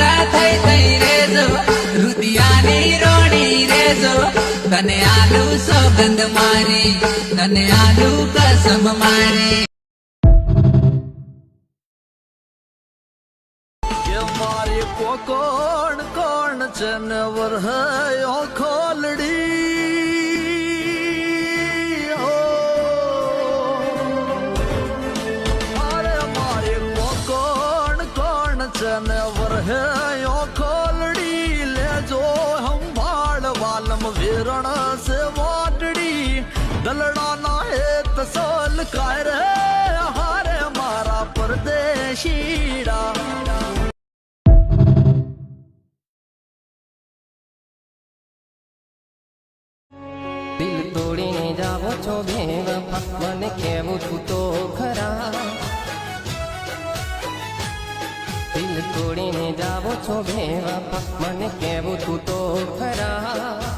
મારા થઈ થઈ રેજો રુદિયાની રોણી રેજો તને આલુ સોગંદ મારી તને આલુ કસમ મારી મારી કોણ કોણ જનવર હૈ ખોલડી અરે મારી કોણ કોણ જનવર હૈ ખોલડી લેજો સંભાળ વાલમ વેરણ સે વાટડી દલડા ના હેત સોલ કાય રે હારે મારા પરદેશીડા દિલ તોડીને જાવો છો બેવફા મને કેવું તું તો ખરા દિલ તોડીને જાવો છો બેવફા મને કેવું તું તો ખરા